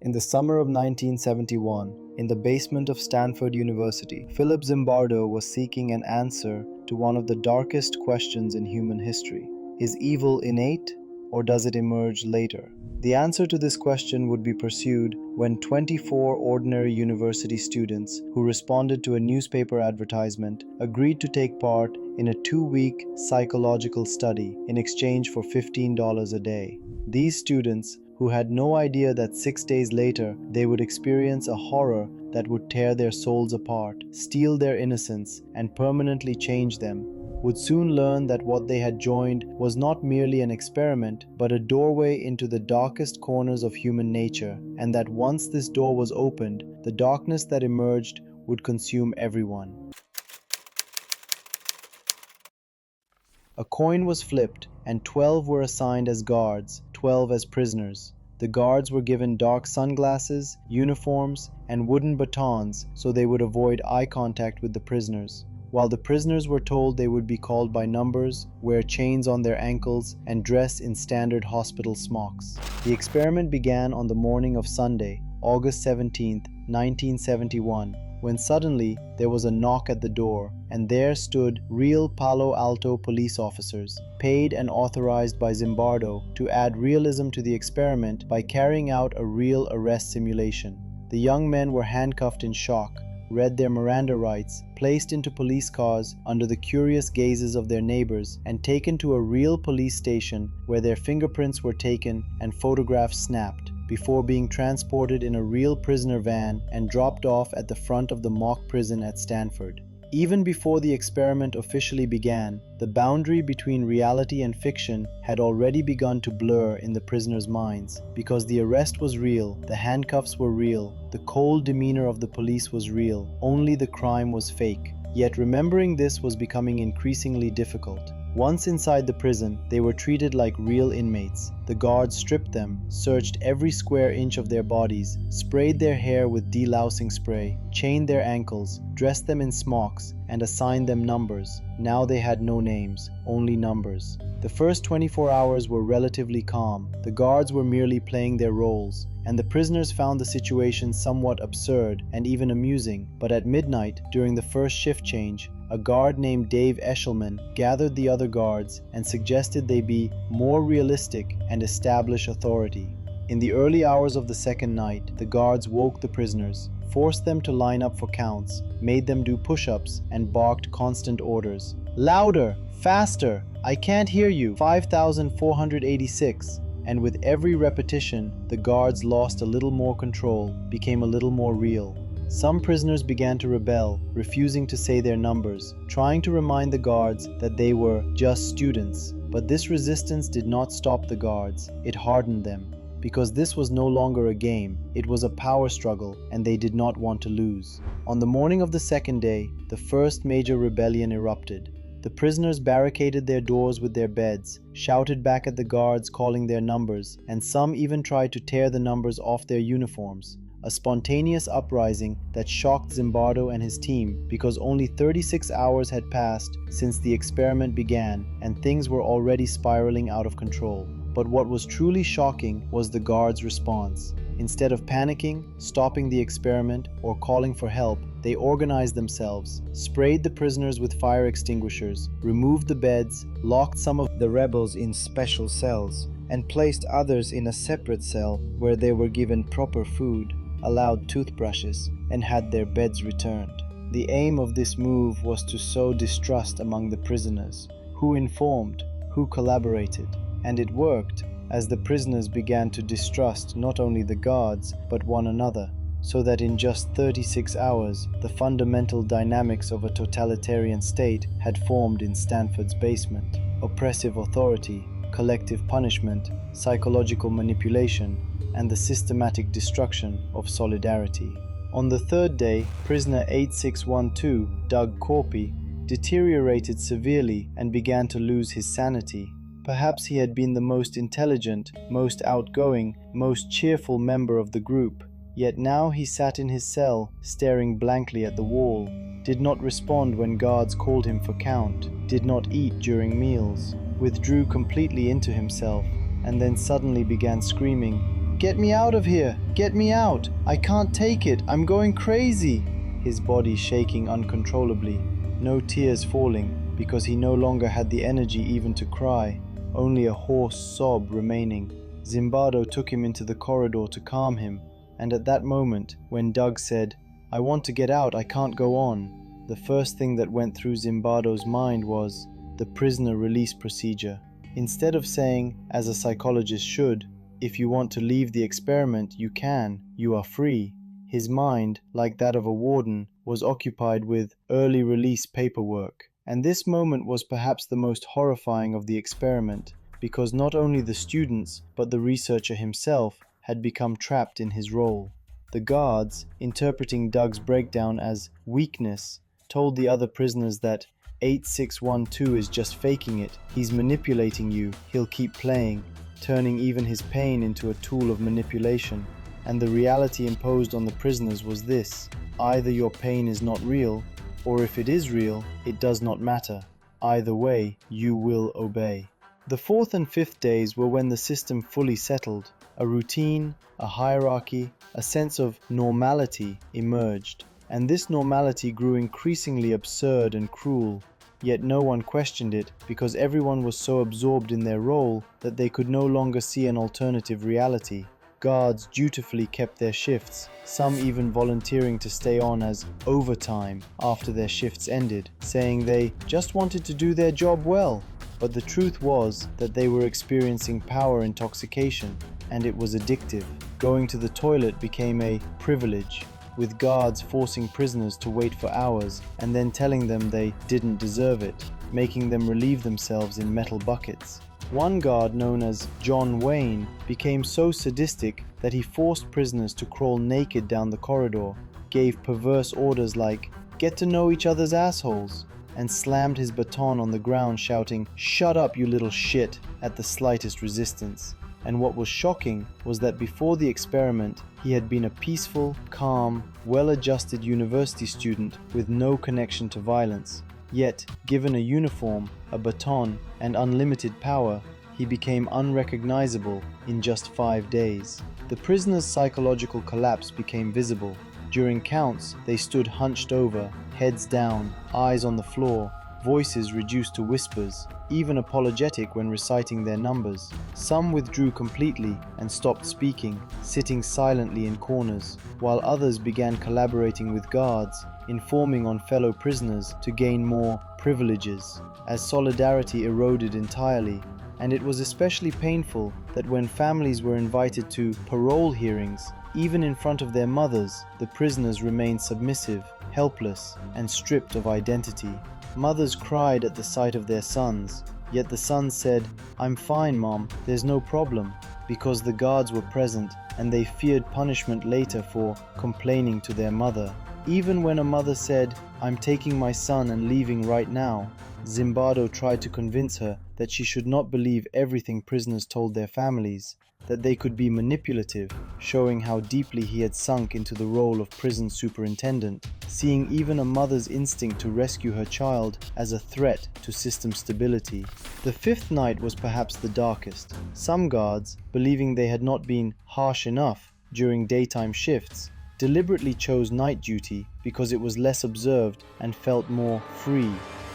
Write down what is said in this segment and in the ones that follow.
In the summer of 1971, in the basement of Stanford University, Philip Zimbardo was seeking an answer to one of the darkest questions in human history. Is evil innate, or does it emerge later? The answer to this question would be pursued when 24 ordinary university students who responded to a newspaper advertisement agreed to take part in a 2-week psychological study in exchange for $15 a day. These students, who had no idea that 6 days later they would experience a horror that would tear their souls apart, steal their innocence, and permanently change them, would soon learn that what they had joined was not merely an experiment, but a doorway into the darkest corners of human nature, and that once this door was opened, the darkness that emerged would consume everyone. A coin was flipped, and 12 were assigned as guards, 12 as prisoners. The guards were given dark sunglasses, uniforms, and wooden batons so they would avoid eye contact with the prisoners, while the prisoners were told they would be called by numbers, wear chains on their ankles, and dress in standard hospital smocks. The experiment began on the morning of Sunday, August 17, 1971, when suddenly there was a knock at the door, and there stood real Palo Alto police officers, paid and authorized by Zimbardo to add realism to the experiment by carrying out a real arrest simulation. The young men were handcuffed in shock, read their Miranda rights, placed into police cars under the curious gazes of their neighbors, and taken to a real police station where their fingerprints were taken and photographs snapped, before being transported in a real prisoner van and dropped off at the front of the mock prison at Stanford. Even before the experiment officially began, the boundary between reality and fiction had already begun to blur in the prisoners' minds, because the arrest was real, the handcuffs were real, the cold demeanor of the police was real, only the crime was fake. Yet remembering this was becoming increasingly difficult. Once inside the prison, they were treated like real inmates. The guards stripped them, searched every square inch of their bodies, sprayed their hair with delousing spray, chained their ankles, dressed them in smocks, and assigned them numbers. Now they had no names, only numbers. The first 24 hours were relatively calm. The guards were merely playing their roles, and the prisoners found the situation somewhat absurd and even amusing. But at midnight, during the first shift change, a guard named Dave Eshelman gathered the other guards and suggested they be more realistic and establish authority. In the early hours of the second night, the guards woke the prisoners, forced them to line up for counts, made them do push-ups, and barked constant orders. "Louder! Faster! I can't hear you! 5,486. And with every repetition, the guards lost a little more control, became a little more real. Some prisoners began to rebel, refusing to say their numbers, trying to remind the guards that they were just students. But this resistance did not stop the guards, it hardened them. Because this was no longer a game, it was a power struggle, and they did not want to lose. On the morning of the second day, the first major rebellion erupted. The prisoners barricaded their doors with their beds, shouted back at the guards calling their numbers, and some even tried to tear the numbers off their uniforms. A spontaneous uprising that shocked Zimbardo and his team, because only 36 hours had passed since the experiment began and things were already spiraling out of control. But what was truly shocking was the guards' response. Instead of panicking, stopping the experiment, or calling for help, they organized themselves, sprayed the prisoners with fire extinguishers, removed the beds, locked some of the rebels in special cells, and placed others in a separate cell where they were given proper food, allowed toothbrushes, and had their beds returned. The aim of this move was to sow distrust among the prisoners, who informed, who collaborated, and it worked, as the prisoners began to distrust not only the guards, but one another, so that in just 36 hours, the fundamental dynamics of a totalitarian state had formed in Stanford's basement: oppressive authority, collective punishment, psychological manipulation, and the systematic destruction of solidarity. On the third day, prisoner 8612, Doug Corpy, deteriorated severely and began to lose his sanity. Perhaps he had been the most intelligent, most outgoing, most cheerful member of the group, yet now he sat in his cell, staring blankly at the wall, did not respond when guards called him for count, did not eat during meals, withdrew completely into himself, and then suddenly began screaming, "Get me out of here! Get me out! I can't take it! I'm going crazy!" His body shaking uncontrollably, no tears falling, because he no longer had the energy even to cry, only a hoarse sob remaining. Zimbardo took him into the corridor to calm him, and at that moment, when Doug said, "I want to get out, I can't go on," the first thing that went through Zimbardo's mind was the prisoner release procedure. Instead of saying, as a psychologist should, "If you want to leave the experiment, you can, you are free," his mind, like that of a warden, was occupied with early release paperwork. And this moment was perhaps the most horrifying of the experiment, because not only the students, but the researcher himself had become trapped in his role. The guards, interpreting Doug's breakdown as weakness, told the other prisoners that 8612 is just faking it, he's manipulating you, he'll keep playing, turning even his pain into a tool of manipulation. And the reality imposed on the prisoners was this: either your pain is not real, or if it is real, it does not matter. Either way, you will obey. The fourth and fifth days were when the system fully settled. A routine, a hierarchy, a sense of normality emerged. And this normality grew increasingly absurd and cruel, yet no one questioned it because everyone was so absorbed in their role that they could no longer see an alternative reality. Guards dutifully kept their shifts, some even volunteering to stay on as overtime after their shifts ended, saying they just wanted to do their job well. But the truth was that they were experiencing power intoxication, and it was addictive. Going to the toilet became a privilege, with guards forcing prisoners to wait for hours and then telling them they didn't deserve it, making them relieve themselves in metal buckets. One guard, known as John Wayne, became so sadistic that he forced prisoners to crawl naked down the corridor, gave perverse orders like, "Get to know each other's assholes," and slammed his baton on the ground shouting, "Shut up, you little shit," at the slightest resistance. And what was shocking was that before the experiment, he had been a peaceful, calm, well-adjusted university student with no connection to violence. Yet, given a uniform, a baton, and unlimited power, he became unrecognizable in just 5 days. The prisoners' psychological collapse became visible. During counts, they stood hunched over, heads down, eyes on the floor, voices reduced to whispers, even apologetic when reciting their numbers. Some withdrew completely and stopped speaking, sitting silently in corners, while others began collaborating with guards, informing on fellow prisoners to gain more privileges, as solidarity eroded entirely. And it was especially painful that when families were invited to parole hearings, even in front of their mothers, the prisoners remained submissive, helpless, and stripped of identity. Mothers cried at the sight of their sons, yet the sons said, "I'm fine, Mom, there's no problem," because the guards were present and they feared punishment later for complaining to their mother. Even when a mother said, "I'm taking my son and leaving right now," Zimbardo tried to convince her that she should not believe everything prisoners told their families, that they could be manipulative, showing how deeply he had sunk into the role of prison superintendent, seeing even a mother's instinct to rescue her child as a threat to system stability. The fifth night was perhaps the darkest. Some guards, believing they had not been harsh enough during daytime shifts, deliberately chose night duty because it was less observed and felt more free,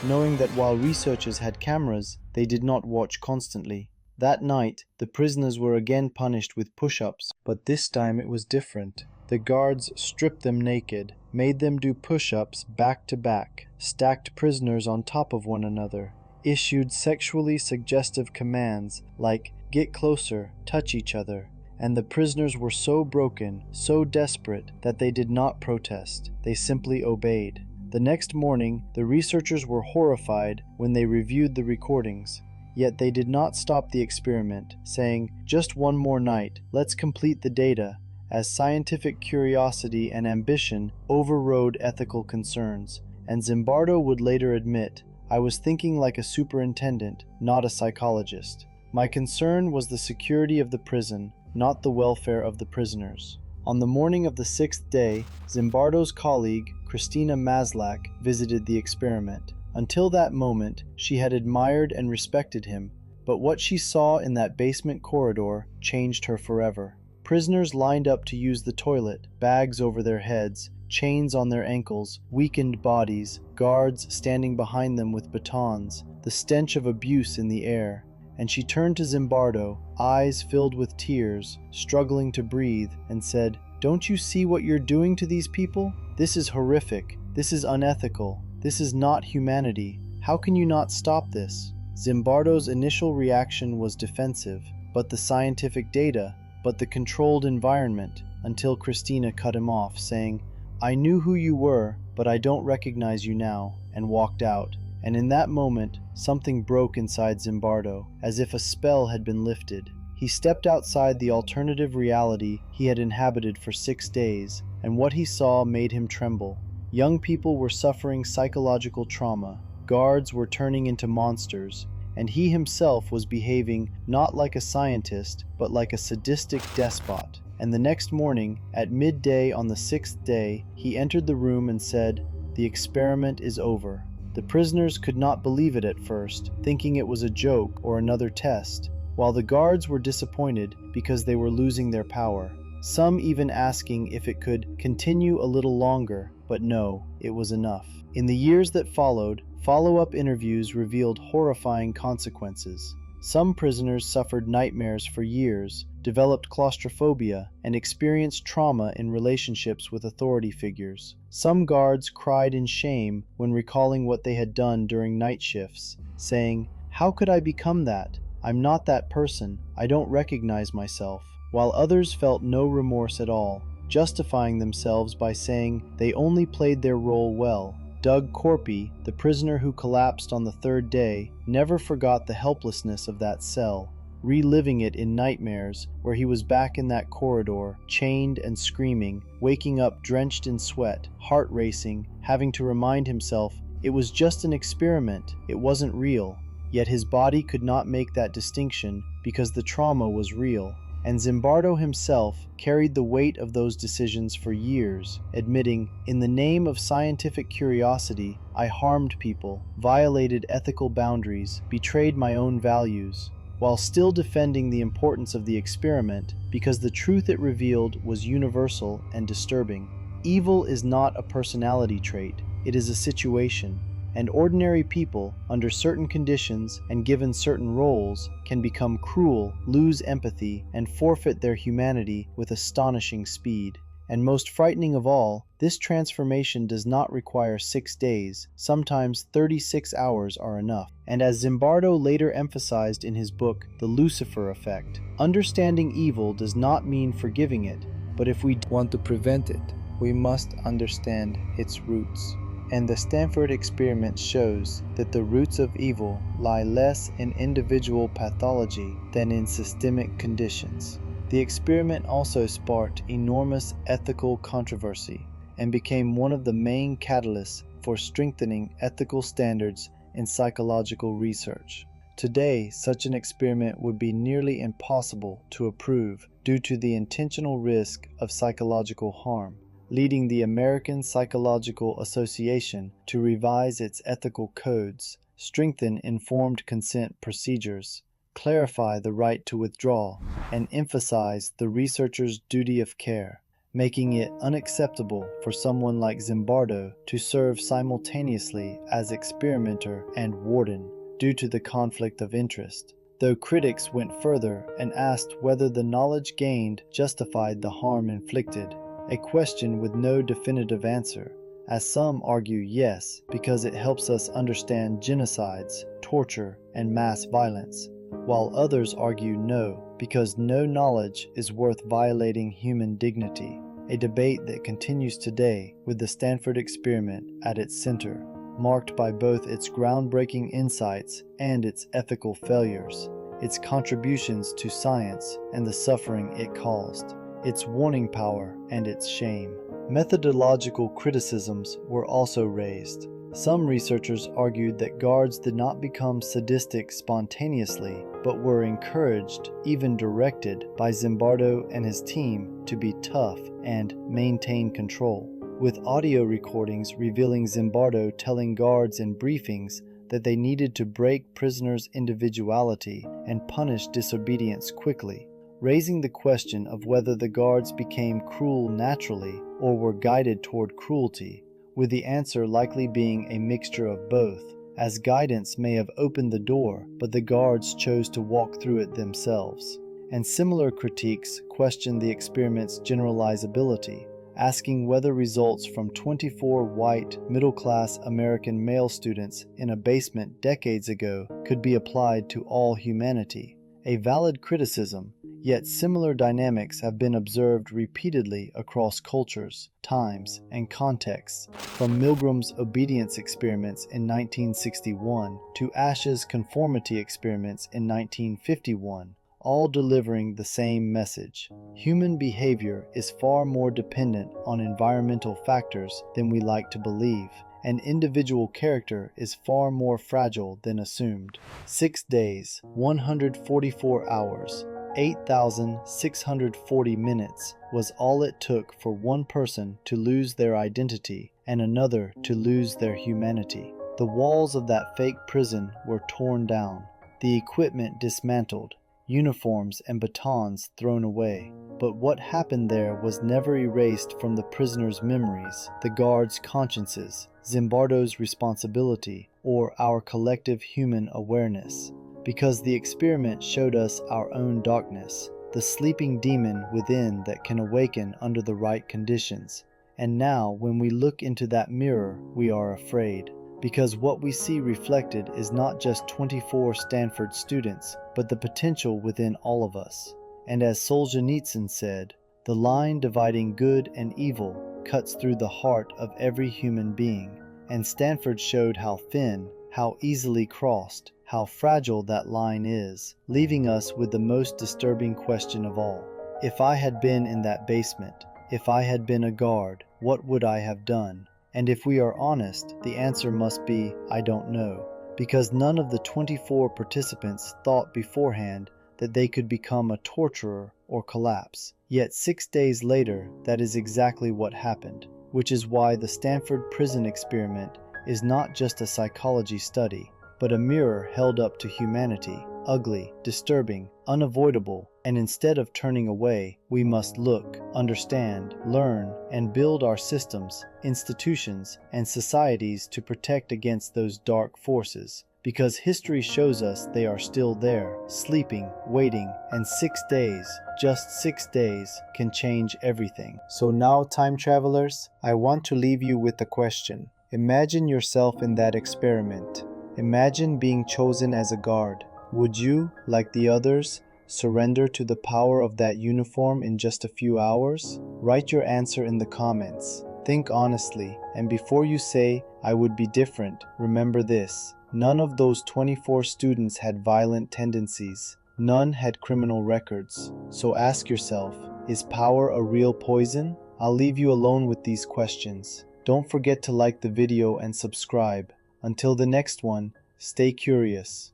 knowing that while researchers had cameras, they did not watch constantly. That night, the prisoners were again punished with push-ups, but this time it was different. The guards stripped them naked, made them do push-ups back to back, stacked prisoners on top of one another, issued sexually suggestive commands like "get closer, touch each other," and the prisoners were so broken, so desperate, that they did not protest. They simply obeyed. The next morning, the researchers were horrified when they reviewed the recordings. Yet they did not stop the experiment, saying, "Just one more night, let's complete the data," as scientific curiosity and ambition overrode ethical concerns. And Zimbardo would later admit, "I was thinking like a superintendent, not a psychologist. My concern was the security of the prison, not the welfare of the prisoners." On the morning of the sixth day, Zimbardo's colleague, Christina Maslach, visited the experiment. Until that moment, she had admired and respected him, but what she saw in that basement corridor changed her forever. Prisoners lined up to use the toilet, bags over their heads, chains on their ankles, weakened bodies, guards standing behind them with batons, the stench of abuse in the air. And she turned to Zimbardo, eyes filled with tears, struggling to breathe, and said, "Don't you see what you're doing to these people? This is horrific. This is unethical. This is not humanity. How can you not stop this?" Zimbardo's initial reaction was defensive, but the scientific data, but the controlled environment, until Christina cut him off, saying, "I knew who you were, but I don't recognize you now," and walked out. And in that moment, something broke inside Zimbardo, as if a spell had been lifted. He stepped outside the alternative reality he had inhabited for 6 days, and what he saw made him tremble. Young people were suffering psychological trauma, guards were turning into monsters, and he himself was behaving not like a scientist, but like a sadistic despot. And the next morning, at midday on the 6th day, he entered the room and said, "The experiment is over." The prisoners could not believe it at first, thinking it was a joke or another test, while the guards were disappointed because they were losing their power. Some even asking if it could continue a little longer, but no, it was enough. In the years that followed, follow-up interviews revealed horrifying consequences. Some prisoners suffered nightmares for years, developed claustrophobia, and experienced trauma in relationships with authority figures. Some guards cried in shame when recalling what they had done during night shifts, saying, "How could I become that? I'm not that person. I don't recognize myself." While others felt no remorse at all, justifying themselves by saying they only played their role well. Doug Corpy, the prisoner who collapsed on the 3rd day, never forgot the helplessness of that cell, reliving it in nightmares where he was back in that corridor, chained and screaming, waking up drenched in sweat, heart racing, having to remind himself it was just an experiment, it wasn't real. Yet his body could not make that distinction because the trauma was real. And Zimbardo himself carried the weight of those decisions for years, admitting, "In the name of scientific curiosity, I harmed people, violated ethical boundaries, betrayed my own values," while still defending the importance of the experiment because the truth it revealed was universal and disturbing. Evil is not a personality trait, it is a situation. And ordinary people, under certain conditions and given certain roles, can become cruel, lose empathy, and forfeit their humanity with astonishing speed. And most frightening of all, this transformation does not require 6 days, sometimes 36 hours are enough. And as Zimbardo later emphasized in his book, The Lucifer Effect, understanding evil does not mean forgiving it, but if we want to prevent it, we must understand its roots. And the Stanford experiment shows that the roots of evil lie less in individual pathology than in systemic conditions. The experiment also sparked enormous ethical controversy and became one of the main catalysts for strengthening ethical standards in psychological research. Today, such an experiment would be nearly impossible to approve due to the intentional risk of psychological harm, leading the American Psychological Association to revise its ethical codes, strengthen informed consent procedures, clarify the right to withdraw, and emphasize the researcher's duty of care, making it unacceptable for someone like Zimbardo to serve simultaneously as experimenter and warden due to the conflict of interest, though critics went further and asked whether the knowledge gained justified the harm inflicted. A question with no definitive answer, as some argue yes, because it helps us understand genocides, torture, and mass violence, while others argue no, because no knowledge is worth violating human dignity, a debate that continues today with the Stanford experiment at its center, marked by both its groundbreaking insights and its ethical failures, its contributions to science and the suffering it caused, its warning power and its shame. Methodological criticisms were also raised. Some researchers argued that guards did not become sadistic spontaneously, but were encouraged, even directed, by Zimbardo and his team to be tough and maintain control, with audio recordings revealing Zimbardo telling guards in briefings that they needed to break prisoners' individuality and punish disobedience quickly, raising the question of whether the guards became cruel naturally or were guided toward cruelty, with the answer likely being a mixture of both, as guidance may have opened the door, but the guards chose to walk through it themselves. And similar critiques question the experiment's generalizability, asking whether results from 24 white, middle-class American male students in a basement decades ago could be applied to all humanity. A valid criticism, yet similar dynamics have been observed repeatedly across cultures, times, and contexts, from Milgram's obedience experiments in 1961 to Ash's conformity experiments in 1951. All delivering the same message. Human behavior is far more dependent on environmental factors than we like to believe, and individual character is far more fragile than assumed. 6 days, 144 hours, 8,640 minutes was all it took for one person to lose their identity and another to lose their humanity. The walls of that fake prison were torn down, the equipment dismantled, uniforms and batons thrown away. But what happened there was never erased from the prisoners' memories, the guards' consciences, Zimbardo's responsibility, or our collective human awareness. Because the experiment showed us our own darkness, the sleeping demon within that can awaken under the right conditions. And now, when we look into that mirror, we are afraid. Because what we see reflected is not just 24 Stanford students, but the potential within all of us. And as Solzhenitsyn said, the line dividing good and evil cuts through the heart of every human being. And Stanford showed how thin, how easily crossed, how fragile that line is, leaving us with the most disturbing question of all. If I had been in that basement, if I had been a guard, what would I have done? And if we are honest, the answer must be, I don't know, because none of the 24 participants thought beforehand that they could become a torturer or collapse. Yet 6 days later, that is exactly what happened, which is why the Stanford Prison Experiment is not just a psychology study, but a mirror held up to humanity, ugly, disturbing, unavoidable, and instead of turning away, we must look, understand, learn, and build our systems, institutions, and societies to protect against those dark forces. Because history shows us they are still there, sleeping, waiting, and 6 days, just 6 days, can change everything. So now, time travelers, I want to leave you with a question. Imagine yourself in that experiment. Imagine being chosen as a guard. Would you, like the others, surrender to the power of that uniform in just a few hours? Write your answer in the comments. Think honestly, and before you say, I would be different, remember this. None of those 24 students had violent tendencies. None had criminal records. So ask yourself, is power a real poison? I'll leave you alone with these questions. Don't forget to like the video and subscribe. Until the next one, stay curious.